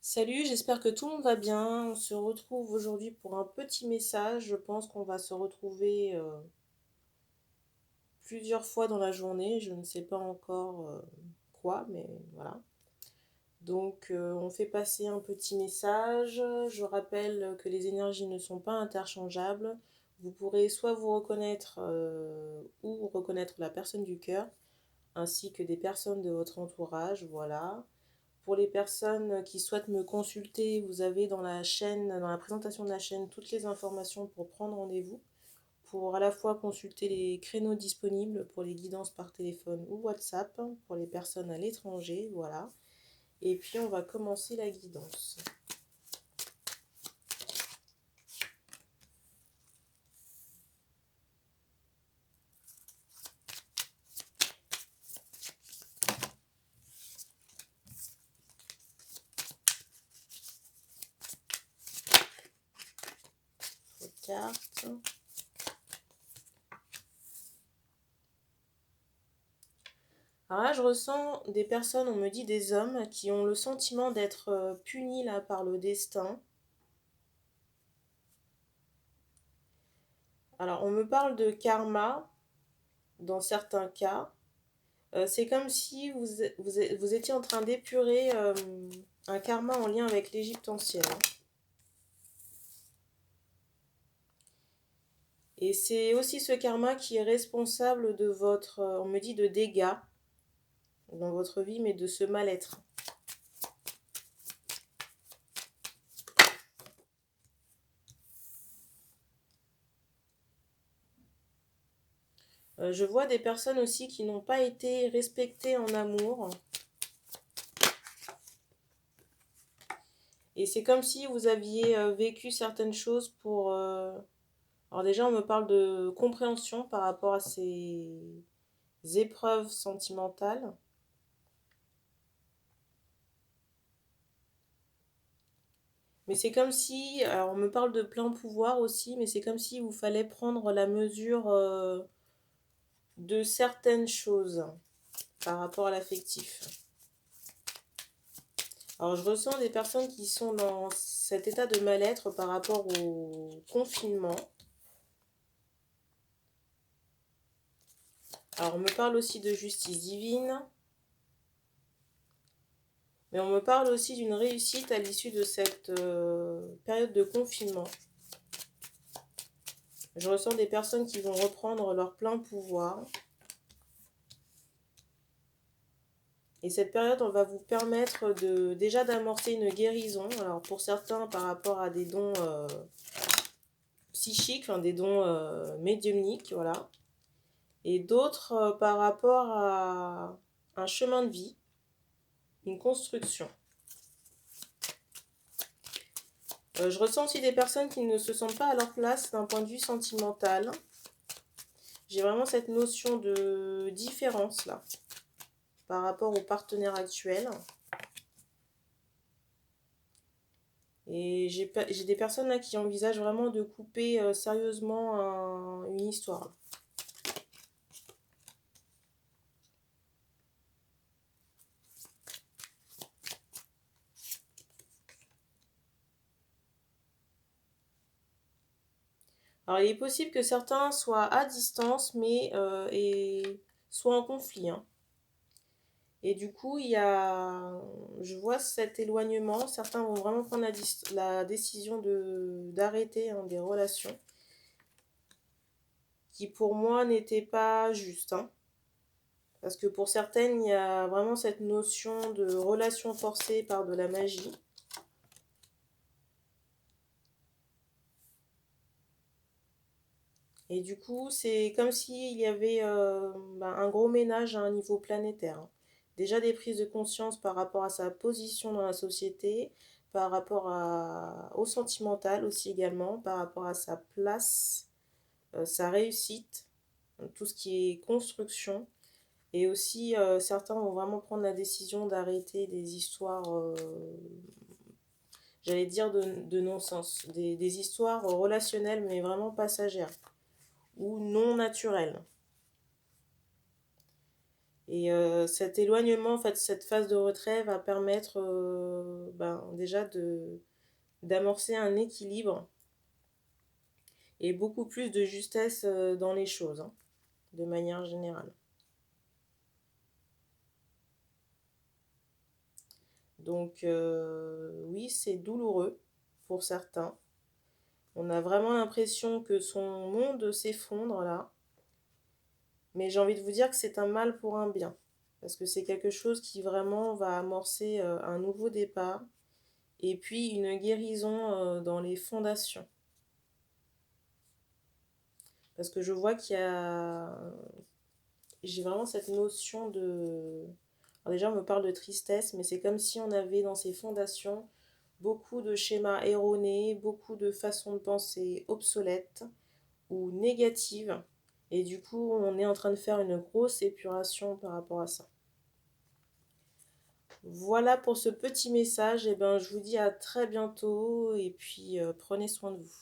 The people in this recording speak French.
Salut, j'espère que tout le monde va bien. On se retrouve aujourd'hui pour un petit message. Je pense qu'on va se retrouver plusieurs fois dans la journée. Je ne sais pas encore quoi, mais voilà. Donc, on fait passer un petit message. Je rappelle que les énergies ne sont pas interchangeables. Vous pourrez soit vous reconnaître ou reconnaître la personne du cœur, ainsi que des personnes de votre entourage. Voilà. Pour les personnes qui souhaitent me consulter, vous avez dans la chaîne, dans la présentation de la chaîne, toutes les informations pour prendre rendez-vous, pour à la fois consulter les créneaux disponibles pour les guidances par téléphone ou WhatsApp, pour les personnes à l'étranger, voilà. Et puis on va commencer la guidance. Carte. Alors là, je ressens des personnes, on me dit des hommes, qui ont le sentiment d'être punis là par le destin. Alors, on me parle de karma dans certains cas. C'est comme si vous étiez en train d'épurer un karma en lien avec l'Égypte ancienne. Et c'est aussi ce karma qui est responsable de votre, on me dit, de dégâts dans votre vie, mais de ce mal-être. Je vois des personnes aussi qui n'ont pas été respectées en amour. Et c'est comme si vous aviez vécu certaines choses pour... Alors déjà, on me parle de compréhension par rapport à ces épreuves sentimentales. Mais c'est comme si, alors on me parle de plein pouvoir aussi, mais c'est comme si vous fallait prendre la mesure de certaines choses par rapport à l'affectif. Alors je ressens des personnes qui sont dans cet état de mal-être par rapport au confinement. Alors on me parle aussi de justice divine, mais on me parle aussi d'une réussite à l'issue de cette période de confinement. Je ressens des personnes qui vont reprendre leur plein pouvoir. Et cette période, on va vous permettre déjà d'amorcer une guérison. Alors pour certains, par rapport à des dons psychiques, enfin, des dons médiumniques, voilà. Et d'autres par rapport à un chemin de vie, une construction. Je ressens aussi des personnes qui ne se sentent pas à leur place d'un point de vue sentimental. J'ai vraiment cette notion de différence là, par rapport au partenaire actuel. Et j'ai des personnes là qui envisagent vraiment de couper sérieusement une histoire. Alors il est possible que certains soient à distance, mais soient en conflit, hein. Et du coup, je vois cet éloignement. Certains vont vraiment prendre la décision d'arrêter des relations qui pour moi n'étaient pas justes, hein. Parce que pour certaines, il y a vraiment cette notion de relation forcée par de la magie. Et du coup, c'est comme s'il y avait un gros ménage à un niveau planétaire, hein. Déjà des prises de conscience par rapport à sa position dans la société, par rapport au sentimental aussi également, par rapport à sa place, sa réussite, tout ce qui est construction. Et aussi, certains vont vraiment prendre la décision d'arrêter des histoires, j'allais dire de non-sens, des histoires relationnelles mais vraiment passagères ou non naturelles. Et cet éloignement, en fait, cette phase de retrait va permettre déjà d'amorcer un équilibre et beaucoup plus de justesse dans les choses, hein, de manière générale. Donc oui, c'est douloureux pour certains. On a vraiment l'impression que son monde s'effondre là. Mais j'ai envie de vous dire que c'est un mal pour un bien. Parce que c'est quelque chose qui vraiment va amorcer un nouveau départ. Et puis une guérison dans les fondations. Parce que je vois qu'il y a... J'ai vraiment cette notion de... Alors déjà, on me parle de tristesse, mais c'est comme si on avait dans ces fondations beaucoup de schémas erronés, beaucoup de façons de penser obsolètes ou négatives. Et du coup, on est en train de faire une grosse épuration par rapport à ça. Voilà pour ce petit message. Et ben, je vous dis à très bientôt et puis prenez soin de vous.